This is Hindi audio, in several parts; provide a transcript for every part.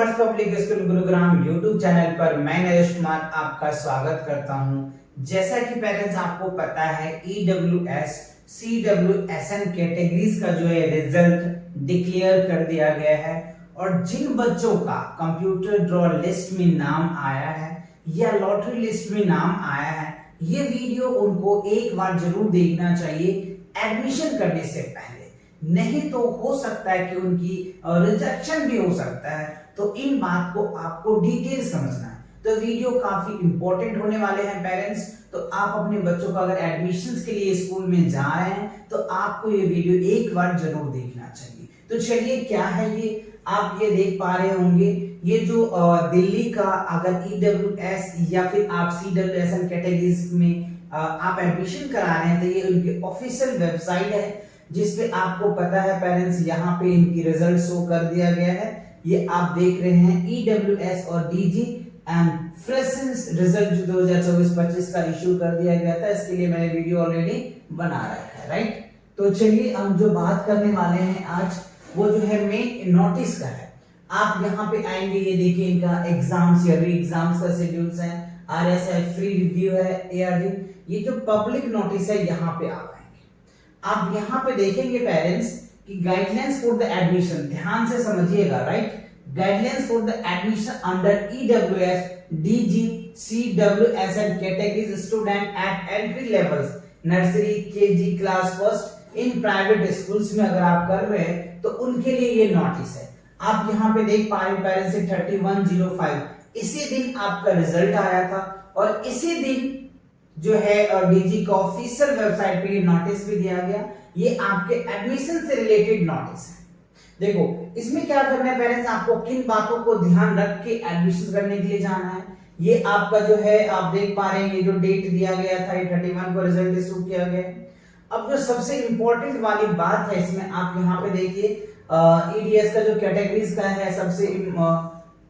First public school Gurugram YouTube channel पर मैं नरेश कुमार आपका स्वागत करता हूं। जैसा कि पेरेंट्स आपको पता है EWS CWSN कैटेगरीज का जो है रिजल्ट डिक्लेयर कर दिया गया है और जिन बच्चों का कंप्यूटर ड्रॉ लिस्ट में नाम आया है या लॉटरी लिस्ट में नाम आया है, ये वीडियो उनको एक बार जरूर देखना चाहिए एडमिशन करने से पहले, नहीं तो हो सकता है कि उनकी रिजेक्शन भी हो सकता है। तो इन बात को आपको डिटेल समझना है, तो वीडियो काफी इंपॉर्टेंट होने वाले हैं पेरेंट्स। तो आप अपने बच्चों का अगर एडमिशंस के लिए स्कूल में जा रहे हैं तो आपको ये वीडियो एक बार जरूर देखना चाहिए। तो चलिए, क्या है ये आप ये देख पा रहे होंगे, ये जो दिल्ली का अगर EWS या फिर आप CWSN कैटेगरीज में आप एडमिशन करा रहे हैं तो ये उनकी ऑफिशियल वेबसाइट है जिसपे आपको पता है पेरेंट्स यहाँ पे इनकी रिजल्ट शो कर दिया गया है। ये आप देख रहे हैं EWS और DG एंड फ्रेशेंस रिजल्ट जो 2024-25 का इशू कर दिया गया था, इसके लिए मैंने वीडियो ऑलरेडी बना रखा है, राइट। तो चलिए हम जो बात करने वाले हैं आज वो जो है मेन नोटिस का है। आप यहाँ पे आएंगे, ये देखिए इनका एग्जाम्स या री एग्जाम्स का शेड्यूल्स है, RSI फ्री रिव्यू है, ARD, ये जो पब्लिक नोटिस है यहाँ पे आप आप यहाँ पे देखेंगे पेरेंट्स कि गाइडलाइंस फॉर द एडमिशन, ध्यान से समझिएगा, right. Guidelines for the admission under EWS DG CWSN categories student at entry levels nursery KG class first in private schools में अगर आप कर रहे हैं तो उनके लिए ये नोटिस है। आप यहाँ पे देख पा रहे पेरेंट्स 3105 इसी दिन आपका रिजल्ट आया था और इसी दिन जो है DG का ऑफिशियल वेबसाइट पे ये नोटिस भी दिया गया। ये आपके एडमिशन से रिलेटेड नोटिस है। देखो इसमें क्या करना है पेरेंट्स, आपको किन बातों को ध्यान रख के एडमिशन करने के लिए जाना है। ये आपका जो है आप देख पा रहे हैं, ये जो डेट दिया गया था 31 को रिजल्ट इशू किया गया। अब जो सबसे इंपॉर्टेंट वाली बात है इसमें आप यहाँ पे देखिए EDS का जो कैटेगरीज का है सबसे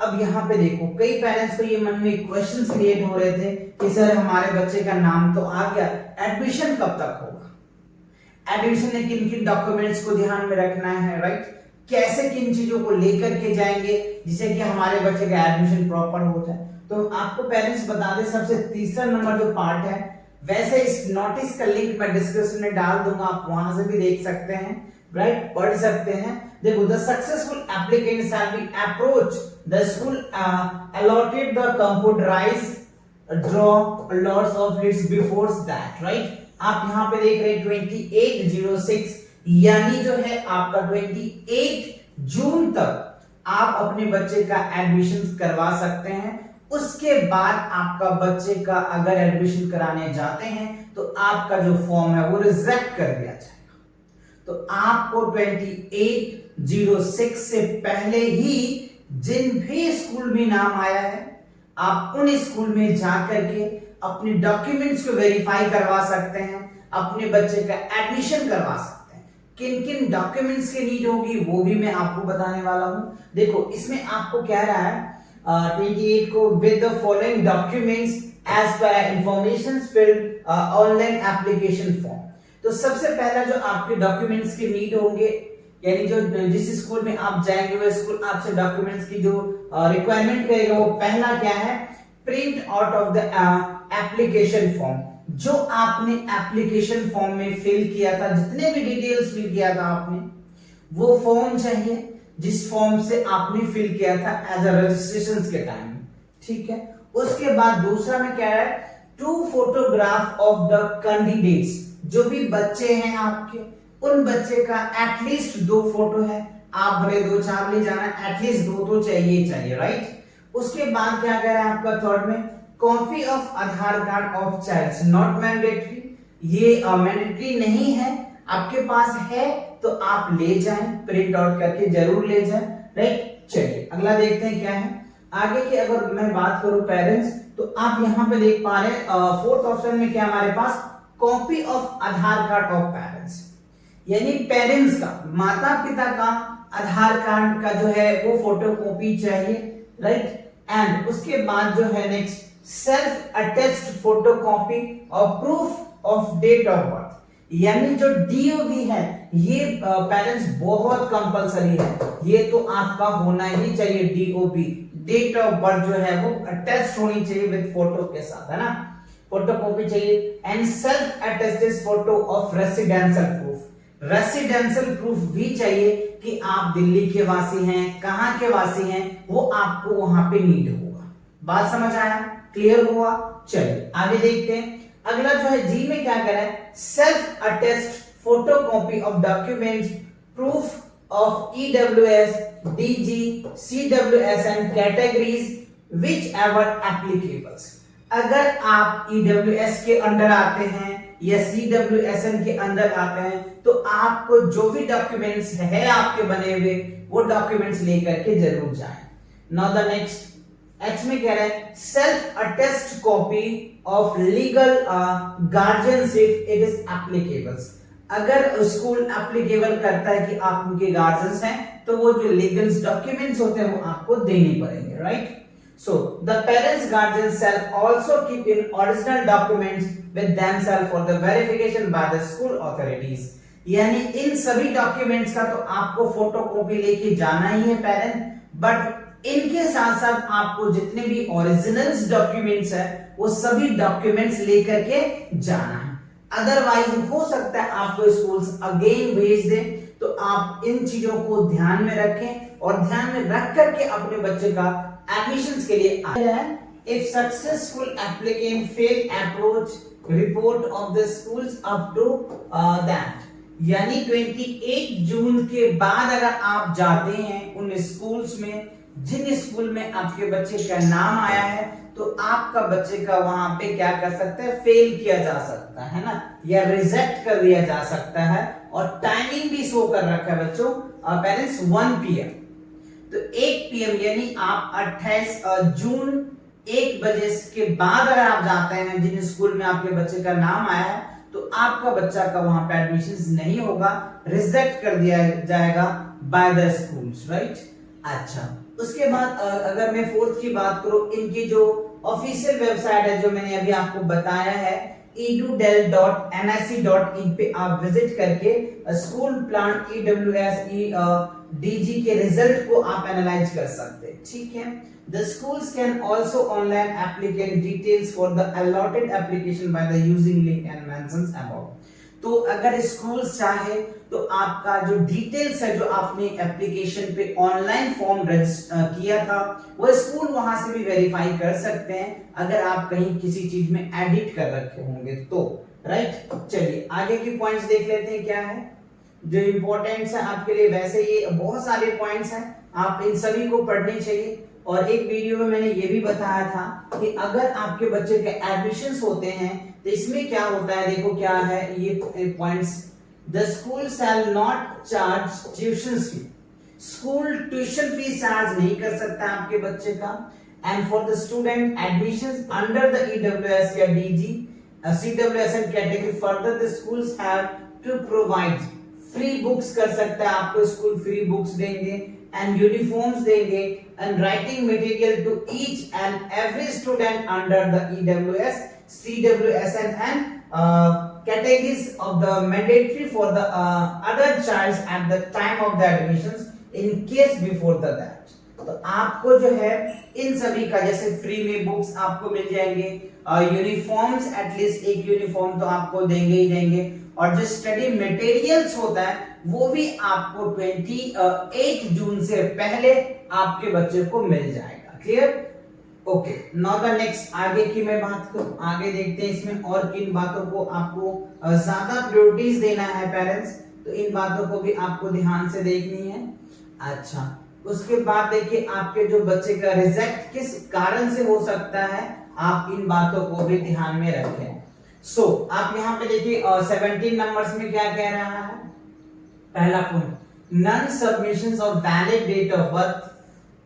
अब यहाँ पे देखो, कई पेरेंट्स को ये मन में क्वेश्चंस क्रिएट हो रहे थे कि सर हमारे बच्चे का नाम तो आ गया, एडमिशन कब तक होगा, एडमिशन में किन किन डॉक्यूमेंट्स को ध्यान में रखना है, राइट, कैसे किन चीजों को लेकर के जाएंगे जिससे कि हमारे बच्चे का एडमिशन प्रॉपर हो जाए। तो आपको पेरेंट्स बता दें, सबसे तीसरा नंबर जो पार्ट है, वैसे इस नोटिस का लिंक मैं डिस्क्रिप्शन में डाल दूंगा, आप वहां से भी देख सकते हैं, राइट, पढ़ सकते हैं। देखो, the successful applicant shall be approach the school allotted the computerized draw lots of leads before that, right। आप यहाँ पे देख रहे हैं 2806 यानी जो है आपका 28 जून तक आप अपने बच्चे का एडमिशन करवा सकते हैं। उसके बाद आपका बच्चे का अगर एडमिशन कराने जाते हैं तो आपका जो फॉर्म है वो रिजेक्ट कर दिया जाएगा। तो आपको 2806 से पहले ही जिन भी स्कूल में नाम आया है आप उन स्कूल में जाकर के अपने डॉक्यूमेंट्स को वेरीफाई करवा सकते हैं, अपने बच्चे का एडमिशन करवा सकते हैं। किन किन डॉक्यूमेंट्स की नीड होगी वो भी मैं आपको बताने वाला हूं। देखो इसमें आपको कह रहा है 28 को with the following documents as per information field online application form. तो सबसे पहला जो आपके डॉक्यूमेंट्स की नीड होंगे, यानी जो जिस स्कूल में आप जाएंगे वो स्कूल आपसे डॉक्यूमेंट्स की जो रिक्वायरमेंट करेगा, वो पहला क्या है, print out of the application form. जो आपने एप्लीकेशन फॉर्म में फिल किया था, जितने भी डिटेल्स फिल किया था आपने, वो फॉर्म चाहिए जिस फॉर्म से आपने फिल किया था एज अ रजिस्ट्रेशन के टाइम, ठीक है। उसके बाद दूसरा में क्या है, 2 फोटोग्राफ ऑफ द कैंडिडेट्स, जो भी बच्चे हैं आपके, उन बच्चे का एटलीस्ट 2 फोटो है, आप भले 2-4 ले जाना, एटलीस्ट 2 तो चाहिए, राइट। उसके बाद क्या कह रहा है आपका थर्ड में, copy of Aadhaar card of child, not mandatory, ये मैंडेटरी नहीं है, आपके पास है तो आप ले जाएं, प्रिंट आउट करके जरूर ले जाएं, राइट। चलिए अगला देखते हैं क्या है आगे की। अगर मैं बात करूं पेरेंट्स, तो आप यहाँ पे देख पा रहे हैं फोर्थ ऑप्शन में क्या हमारे पास, copy of Aadhaar card of parents, यानी पेरेंट्स का, माता पिता का आधार कार्ड का जो है वो फोटो कॉपी चाहिए, राइट। एंड उसके बाद जो है next, self attested photo copy और proof of date of birth, यानी जो डीओबी है ये पेरेंट्स बहुत कंपलसरी है, ये तो आपका होना ही चाहिए। डीओबी डेट ऑफ बर्थ जो है वो अटैच होनी चाहिए विद फोटो के साथ, है ना, फोटोकॉपी चाहिए। And self attested photo of residential proof, residential proof भी चाहिए कि आप दिल्ली के वासी हैं, कहां के वासी हैं, वो आपको वहां पे नीड होगा। बात समझ आया, क्लियर हुआ? चलिए आगे देखते हैं। अगला जो है जी में क्या कह रहा है, self attest photocopy of documents proof of EWS DG CWSN categories whichever applicables. अगर आप ईडब्ल्यूएस के अंडर आते हैं या सीडब्ल्यूएसएन के अंदर आते हैं तो आपको जो भी डॉक्यूमेंट्स है आपके बने हुए वो डॉक्यूमेंट्स लेकर के जरूर जाएं। नाउ द नेक्स्ट एच में कह रहा है self attest copy of legal guardianship it is applicables. अगर स्कूल एप्लीकेबल करता है कि आप उनके गार्जियंस हैं तो वो जो लीगल डॉक्यूमेंट्स होते हैं वो आपको देने पड़ेंगे, right? So the parents guardians shall also keep in original documents with themselves for the verification by the school authorities। यानी इन सभी डॉक्यूमेंट्स का तो आपको फोटोकॉपी लेके जाना ही है पेरेंट, बट इनके साथ साथ आपको जितने भी ओरिजिनल्स डॉक्यूमेंट्स है वो सभी डॉक्यूमेंट्स लेकर के जाना है। अदरवाइज हो सकता है आपको स्कूल्स अगेन भेज दे, तो आप इन चीजों को ध्यान में रखें और ध्यान में रख करके अपने बच्चे का एडमिशंस के लिए आया है। If successful applicant fail approach report of the schools up to that, यानी 28 जून के बाद अगर आप जाते हैं उन स्कूल्स में जिन स्कूल में आपके बच्चे का नाम आया है तो आपका बच्चे का वहां पे क्या कर सकते हैं, फेल किया जा सकता है ना, या रिजेक्ट कर दिया जा सकता है। और टाइमिंग भी शो कर रखा है बच्चों पेरेंट्स 1 PM, तो 1 PM यानी आप 28 जून 1 बजे के बाद अगर आप जाते हैं जिन स्कूल में आपके बच्चे का नाम आया है तो आपका बच्चा का वहां पे एडमिशन नहीं होगा, रिजेक्ट कर दिया जाएगा बाय द स्कूल्स, राइट? अच्छा, उसके बाद अगर मैं फोर्थ की बात करूं, इनकी जो ऑफिशियल वेबसाइट है जो मैंने अभी आपको बताया है edudel.nic.in पे आप विजिट करके स्कूल प्लान ईडब्ल्यूएस डीजी के रिजल्ट को आप एनालाइज कर सकते हैं, ठीक है? The schools can also online applicant details for the allotted application by the using link and mentions above। तो अगर स्कूल चाहे तो आपका जो डिटेल्स है जो आपने एप्लीकेशन पे ऑनलाइन फॉर्म किया था वो स्कूल वहां से भी वेरीफाई कर सकते हैं अगर आप कहीं किसी चीज में एडिट कर रखे होंगे तो, राइट? चलिए आगे की पॉइंट्स देख लेते हैं क्या है जो इंपॉर्टेंट्स है आपके लिए। वैसे ये बहुत सारे पॉइंट्स हैं, आप इन सभी को पढ़ने चाहिए। और एक वीडियो में मैंने ये भी बताया था कि अगर आपके बच्चे के एडमिशंस होते हैं तो इसमें क्या होता है, देखो क्या है ये points. The school shall not charge tuition fee, school tuition fee charge नहीं कर सकता आपके बच्चे का। And for the student admissions under the EWS या DG CWSN category further the schools have to provide free books कर सकता है आपको स्कूल, फ्री बुक्स देंगे एंड यूनिफॉर्म्स देंगे and writing material to each and every student under the EWS CWSN and categories of the mandatory for the other childs at the time of the admissions in case before the that। तो आपको जो है इन सभी का जैसे फ्री में बुक्स आपको मिल जाएंगे, यूनिफॉर्म्स एटलीस्ट एक यूनिफॉर्म तो आपको देंगे ही देंगे, और जो स्टडी मटेरियल्स होता है वो भी आपको 28 जून से पहले आपके बच्चे को मिल जाएगा। Clear? Okay, now the next आगे की मैं बात करूं, आगे देखते हैं इसमें और किन बातों को आपको ज्यादा प्रायोरिटीज देना है पेरेंट्स, तो इन बातों को भी आपको ध्यान से देखनी है। अच्छा, उसके बाद देखिए आपके जो बच्चे का रिजेक्ट किस कारण से हो सकता है, आप इन बातों को भी ध्यान में रखें। सो आप यहाँ पे देखिए 17 नंबर्स में क्या कह रहा है, पहला point, non submissions of valid date of birth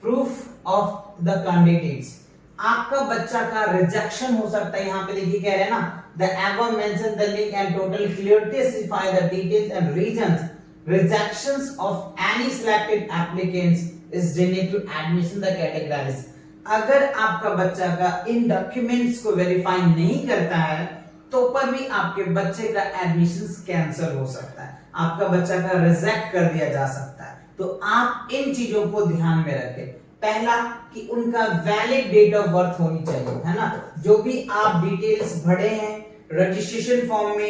proof of the candidates. आपका बच्चा का रिजेक्शन हो सकता है, यहाँ पे देखिए कह रहे हैं ना, the above mention the link and total clearly specify the details and reasons rejections of any selected applicants is denied to admission the categories। अगर आपका बच्चा का इन डॉक्यूमेंट्स को वेरीफाई नहीं करता है तो पर भी आपके बच्चे का एडमिशन कैंसिल हो सकता है, आपका बच्चा का रिजेक्ट कर दिया जा सकता है। तो आप इन चीजों को ध्यान में रखें। पहला कि उनका वैलिड डेट ऑफ बर्थ होनी चाहिए, है ना। जो भी आप डिटेल्स भरे हैं रजिस्ट्रेशन फॉर्म में,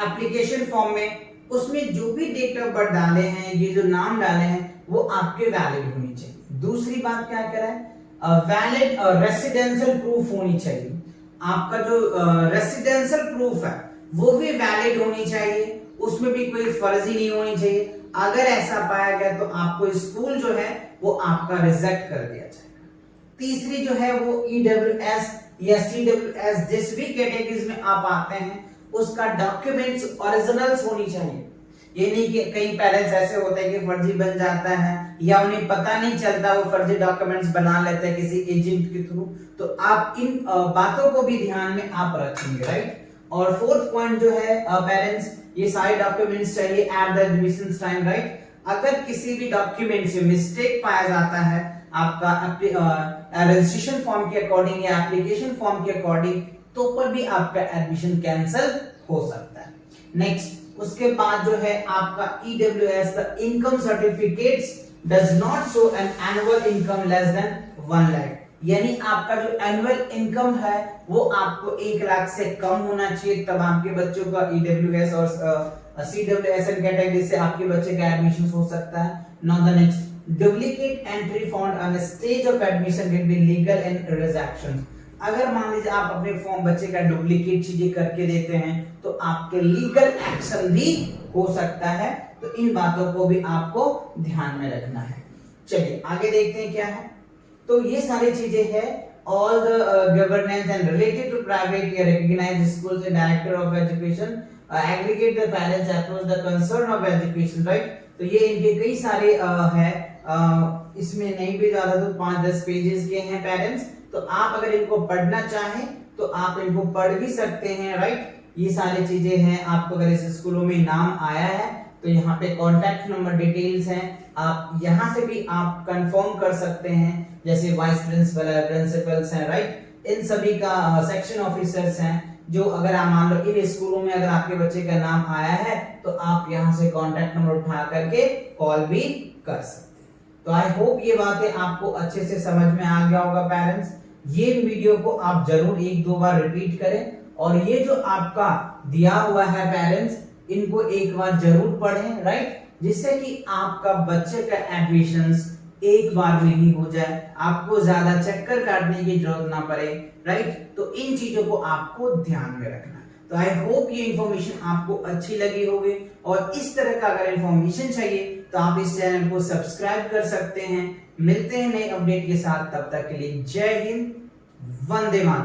एप्लीकेशन फॉर्म में, उसमें जो भी डेट ऑफ बर्थ डाले हैं, ये जो नाम डाले हैं, वो आपके वैलिड होनी चाहिए। दूसरी बात क्या कह रहा है, वैलिड रेसिडेंशियल प्रूफ होनी चाहिए। आपका जो रेसिडेंशियल प्रूफ है वो भी वैलिड होनी चाहिए, उसमें भी कोई फर्जी नहीं होनी चाहिए। अगर ऐसा पाया गया तो आपको स्कूल जो है वो आपका रिजेक्ट कर दिया जाएगा। तीसरी जो है वो ईडब्ल्यूएस या सीडब्ल्यूएस जिस भी कैटेगरीज में आप आते हैं उसका डॉक्यूमेंट्स ओरिजिनल्स होनी चाहिए। ये नहीं कि कई पेरेंट्स ऐसे होते हैं कि फर्जी बन जाता है या उन्हें पता नहीं चलता, वो फर्जी डॉक्यूमेंट्स बना लेते हैं किसी एजेंट के थ्रू। तो आप इन बातों को भी ध्यान में आप रखेंगे, राइट। और फोर्थ पॉइंट जो है पेरेंट्स, ये सारे डॉक्यूमेंट्स चाहिए at the admission time, right. अगर किसी भी डॉक्यूमेंट से मिस्टेक पाया जाता है आपका रजिस्ट्रेशन फॉर्म के अकॉर्डिंग या एप्लीकेशन फॉर्म के अकॉर्डिंग, तो पर भी आपका एडमिशन कैंसिल हो सकता है। नेक्स्ट, उसके बाद जो है आपका EWS the income certificates does not show an annual income less than 1 lakh, यानी आपका जो एनुअल इनकम है वो आपको 1 लाख से कम होना चाहिए, तब आपके बच्चों का ईडब्ल्यूएस और सीडब्ल्यूएसएन कैटेगरी से आपके बच्चे का एडमिशन हो सकता है। Now the next, duplicate entry found on stage of admission can be legal in rejection. अगर मान लीजिए आप अपने फॉर्म बच्चे का डुप्लीकेट चीजें करके देते हैं तो आपके लीगल एक्शन भी हो सकता है। तो इन बातों को भी आपको ध्यान में रखना है। चलिए आगे देखते हैं क्या है। तो ये सारी चीजें हैं, all the governance and related to private या recognised schools and director of education aggregate the parents approach the concern of education, right. तो ये इनके कई सारे है, इसमें नहीं भी ज्यादा तो 5-10 पेजेस के हैं पेरेंट्स। तो आप अगर इनको पढ़ना चाहें तो आप इनको पढ़ भी सकते हैं, राइट। ये सारी चीजें हैं। आपको अगर इस स्कूलों में नाम आया है तो यहाँ पे कॉन्टैक्ट नंबर डिटेल्स हैं, आप यहाँ से भी आप कंफर्म कर सकते हैं, जैसे वाइस प्रिंसिपल है, प्रिंसिपल्स हैं, राइट। इन सभी का सेक्शन ऑफिसर्स हैं, जो अगर आप मान लो इन स्कूलों में अगर आपके बच्चे का नाम आया है तो आप यहाँ से कॉन्टैक्ट नंबर उठा करके कॉल भी कर सकते हैं। तो आई होप ये बातें आपको अच्छे से समझ में आ गया होगा पेरेंट्स। ये वीडियो को आप जरूर 1-2 बार रिपीट करें, और ये जो आपका दिया हुआ है पेरेंट्स, इनको एक बार जरूर पढ़ें, राइट, जिससे कि आपका बच्चे का एडमिशंस एक बार में ही हो जाए, आपको ज्यादा चक्कर काटने की जरूरत ना पड़े, राइट। तो इन चीजों को आपको ध्यान में रखना। तो आई होप ये इंफॉर्मेशन आपको अच्छी लगी होगी, और इस तरह का अगर इंफॉर्मेशन चाहिए तो आप इस चैनल को सब्सक्राइब कर सकते हैं। मिलते हैं नए अपडेट के साथ, तब तक के लिए जय हिंद, वंदे मातरम।